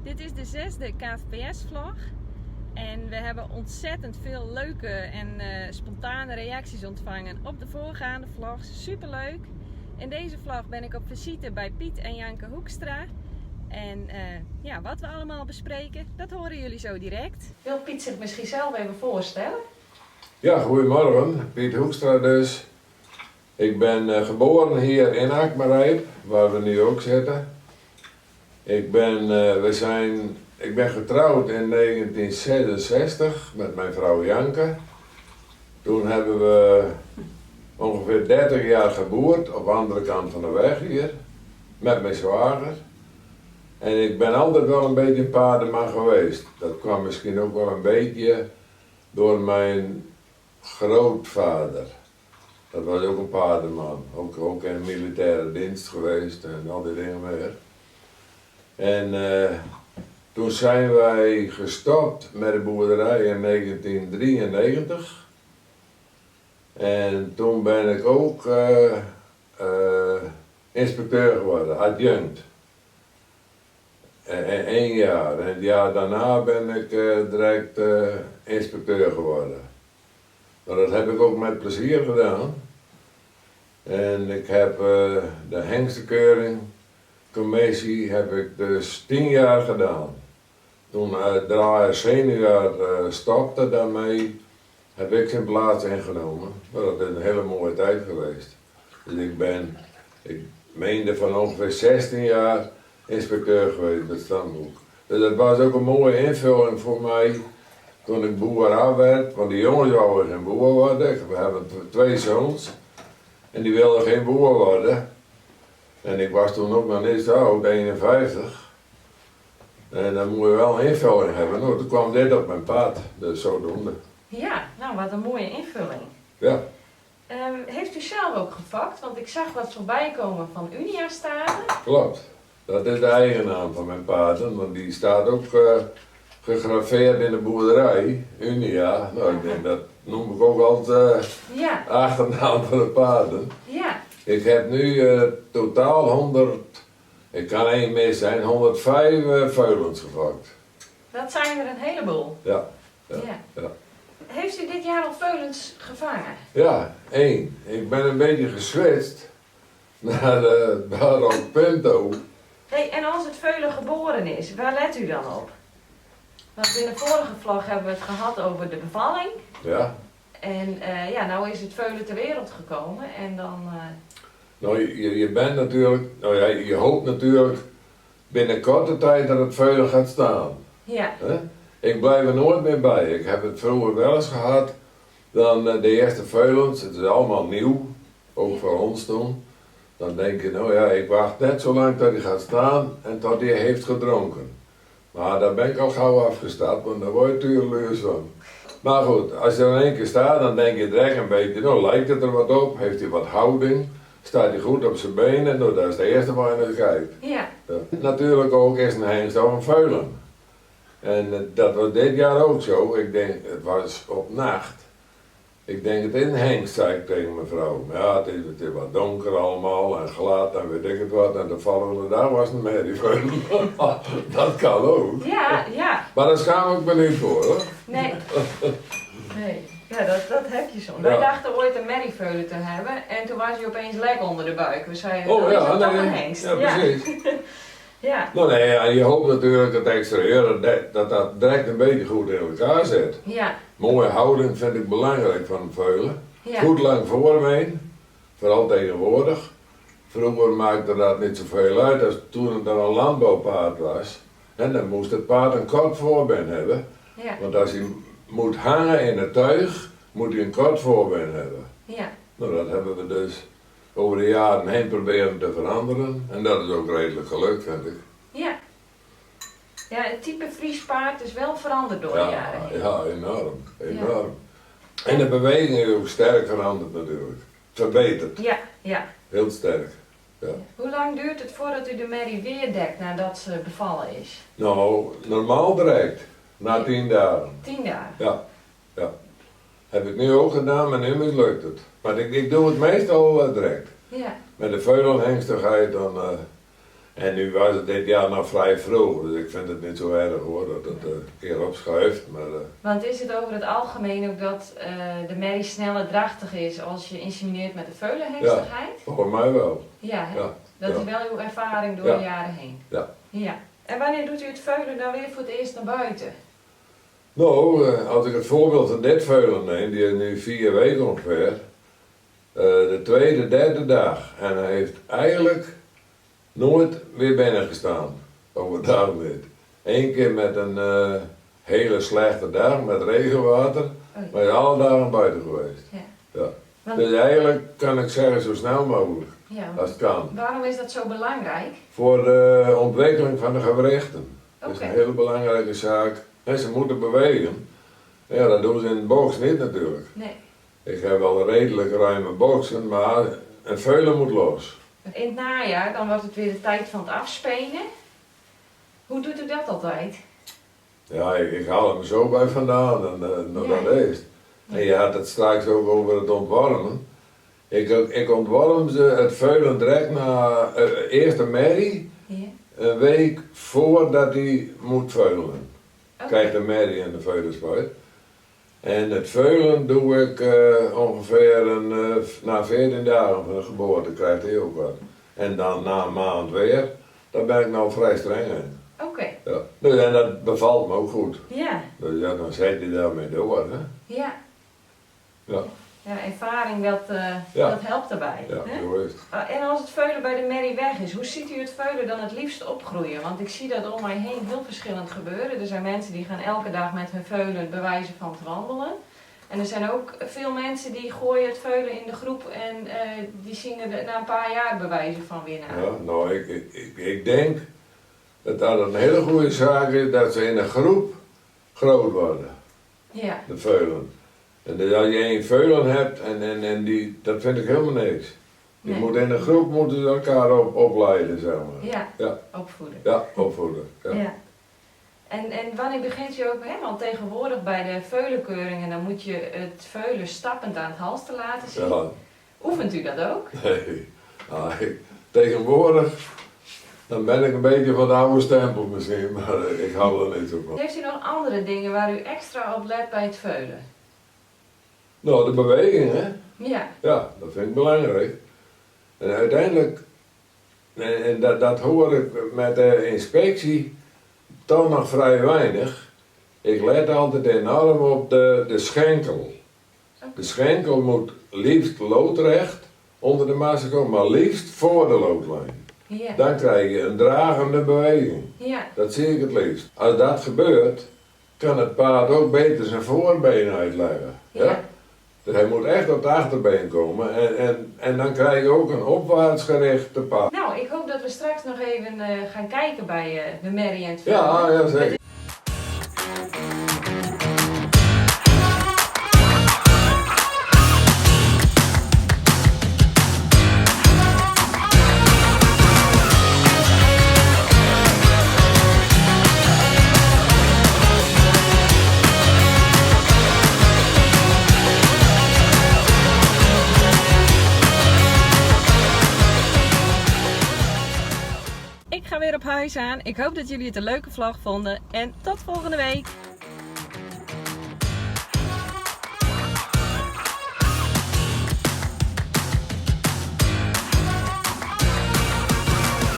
Dit is de 6e KFPS-vlog en we hebben ontzettend veel leuke en spontane reacties ontvangen op de voorgaande vlogs. Superleuk! In deze vlog ben ik op visite bij Piet en Janke Hoekstra. En wat we allemaal bespreken, dat horen jullie zo direct. Wil Piet zich misschien zelf even voorstellen? Ja, goedemorgen. Piet Hoekstra dus. Ik ben geboren hier in Akmarijp, waar we nu ook zitten. Ik ben getrouwd in 1966 met mijn vrouw Janke. Toen hebben we ongeveer 30 jaar geboerd op de andere kant van de weg hier, met mijn zwager. En ik ben altijd wel een beetje een paardenman geweest. Dat kwam misschien ook wel een beetje door mijn grootvader. Dat was ook een paardenman, ook in militaire dienst geweest en al die dingen meer. En toen zijn wij gestopt met de boerderij in 1993. En toen ben ik ook inspecteur geworden, adjunct. 1 jaar. En het jaar daarna ben ik direct inspecteur geworden. Maar dat heb ik ook met plezier gedaan. En ik heb de hengstenkeuring commissie heb ik dus 10 jaar gedaan. Toen Draaier senior stopte daarmee, heb ik zijn plaats ingenomen. Maar dat is een hele mooie tijd geweest. Dus ik meende van ongeveer 16 jaar inspecteur geweest bij het stamboek. Dus dat was ook een mooie invulling voor mij toen ik boer werd. Want die jongens wouden geen boer worden. We hebben 2 zoons en die wilden geen boer worden. En ik was toen ook nog niet zo oud, 51. En dan moet je wel een invulling hebben. Nou, toen kwam dit op mijn pad, dus zodoende. Ja, nou wat een mooie invulling. Ja. Heeft u zelf ook gevakt? Want ik zag wat voorbij komen van Unia-staden. Klopt. Dat is de eigen naam van mijn paarden, want die staat ook gegraveerd in de boerderij, Unia. Nou, ik denk dat noem ik ook altijd achternaam van de paarden. Ja. Ik heb nu totaal 100, ik kan 1 mis zijn, 105 veulens gevakt. Dat zijn er een heleboel. Ja. Heeft u dit jaar al veulens gevangen? Ja, 1. Ik ben een beetje geswitst naar de Baron Pinto. Hey, en als het veulen geboren is, waar let u dan op? Want in de vorige vlog hebben we het gehad over de bevalling. Ja. En nou is het veulen ter wereld gekomen en dan... Nou, je bent natuurlijk, je hoopt natuurlijk binnen korte tijd dat het veulen gaat staan. Ja. Ik blijf er nooit meer bij. Ik heb het vroeger wel eens gehad, dan de eerste veulens, het is allemaal nieuw, ook voor ons toen. Dan denk je, ik wacht net zo lang tot hij gaat staan en tot hij heeft gedronken. Maar daar ben ik al gauw afgestapt, want daar word je tuurluurs van. Maar goed, als je er in 1 keer staat, dan denk je direct een beetje, lijkt het er wat op, heeft hij wat houding, staat hij goed op zijn benen, dat is de eerste waar je naar kijkt. Ja. Natuurlijk ook is een hengst of een veulen. En dat was dit jaar ook zo, ik denk, het was op nacht. Ik denk het is een hengst, zei ik tegen mijn vrouw. Maar ja, het is wat donker allemaal en glad en weet ik het wat. En de volgende dag was het een merrieveulen. Dat kan ook. Ja. Maar daar schaam ik me niet voor, hoor. Nee. Ja, dat heb je zo. Wij dachten ooit een merrieveulen te hebben en toen was hij opeens lek onder de buik. We zeiden, is dat toch een hengst? Ja, precies. Ja. Nou nee, en je hoopt natuurlijk dat het exterieur dat direct een beetje goed in elkaar zit. Ja. Mooie houding vind ik belangrijk van een veulen. Ja. Goed lang voorbeen, vooral tegenwoordig. Vroeger maakte dat niet zoveel uit als toen het dan een landbouwpaard was. En dan moest het paard een kort voorbeen hebben. Ja. Want als hij moet hangen in het tuig, moet hij een kort voorbeen hebben. Ja. Nou, dat hebben we dus over de jaren heen proberen te veranderen. En dat is ook redelijk gelukt, vind ik. Ja. Ja, het type Fries paard is wel veranderd door de jaren heen. Ja, enorm. Ja. En de beweging is ook sterk veranderd natuurlijk. Verbeterd. Ja. Heel sterk. Ja. Hoe lang duurt het voordat u de merrie weer dekt nadat ze bevallen is? Nou, normaal direct. Na 10 dagen. 10 dagen? Ja. Heb ik nu ook gedaan, maar nu mislukt het. Maar ik doe het meestal direct. Ja. Met de veulenhengsten ga je dan En nu was het dit jaar nog vrij vroeg, dus ik vind het niet zo erg hoor dat het een keer opschuift. Maar, Want is het over het algemeen ook dat de merrie sneller drachtig is als je insemineert met de veulenhestigheid? voor mij wel. Ja, hè? Ja. Dat Ja. is wel uw ervaring door Ja. de jaren heen. Ja. Ja. En wanneer doet u het veulen dan weer voor het eerst naar buiten? Nou, als ik het voorbeeld van dit veulen neem, die is nu 4 weken ongeveer, de tweede, derde dag. En hij heeft eigenlijk nooit weer binnen gestaan, overdag niet. Eén keer met een hele slechte dag, met regenwater, Oh, maar hij is alle dagen buiten geweest. ja. Ja. Want- Dus eigenlijk kan ik zeggen zo snel mogelijk, ja. als het kan. Waarom is dat zo belangrijk? Voor de ontwikkeling van de gewrichten. Dat is Oké. een hele belangrijke zaak. En ze moeten bewegen. Ja, dat doen ze in de box niet natuurlijk. Nee. Ik heb wel een redelijk ruime boxen, maar een veulen moet los. In het najaar dan wordt het weer de tijd van het afspenen. Hoe doet u dat altijd? Ja, ik haal hem zo bij vandaan en nog Ja. dat is. En je had het straks ook over het ontwarmen. Ik ontwarm ze het veulen direct na eerste merrie, Ja. een week voordat hij moet veulen. Oké. Krijgt de merrie in de veulenspuit. En het veulen doe ik ongeveer na 14 dagen van de geboorte krijgt hij ook wat. En dan na een maand weer, daar ben ik nou vrij streng in. Oké. Ja. Dus, en dat bevalt me ook goed. Ja. Dus ja, dan zet je daarmee door. Hè? Ja. Ja, Ja, ervaring dat, Ja. dat helpt erbij. ja, Hè? zo is het. En als het veulen bij de merrie weg is, hoe ziet u het veulen dan het liefst opgroeien? Want ik zie dat om mij heen heel verschillend gebeuren. Er zijn mensen die gaan elke dag met hun veulen bewijzen van te wandelen. En er zijn ook veel mensen die gooien het veulen in de groep en die zien er na een paar jaar bewijzen van weer naar. Ja, nou, ik denk dat dat een hele goede zaak is dat ze in een groep groot worden, Ja, de veulen. En dus als je één veulen hebt en die, dat vind ik helemaal niks. Je Nee. moet in een groep moeten ze elkaar opleiden, zeg maar. ja, Ja. opvoeden. Ja, opvoeden. Ja. Ja. En wanneer begint je ook, hè? Want tegenwoordig bij de veulenkeuringen, dan moet je het veulen stappend aan het halster laten zien. Ja, Oefent u dat ook? nee. Tegenwoordig, dan ben ik een beetje van de oude stempel misschien, maar ik hou er niet zo van. Heeft u nog andere dingen waar u extra op let bij het veulen? Nou, de beweging, hè. Ja, Ja, dat vind ik belangrijk. En uiteindelijk, en dat hoor ik met de inspectie toch nog vrij weinig. Ik let altijd enorm op de schenkel. De schenkel moet liefst loodrecht onder de massa komen, maar liefst voor de loodlijn. ja, Dan krijg je een dragende beweging. ja, Dat zie ik het liefst. Als dat gebeurt, kan het paard ook beter zijn voorbeen uitleggen. Ja? ja. Dus hij moet echt op de achterbeen komen en dan krijg je ook een opwaarts gerichte paard. Nou, ik hoop dat we straks nog even gaan kijken bij de merrie en het veulen. Ja, zeker. Ik ga weer op huis aan. Ik hoop dat jullie het een leuke vlog vonden. En tot volgende week.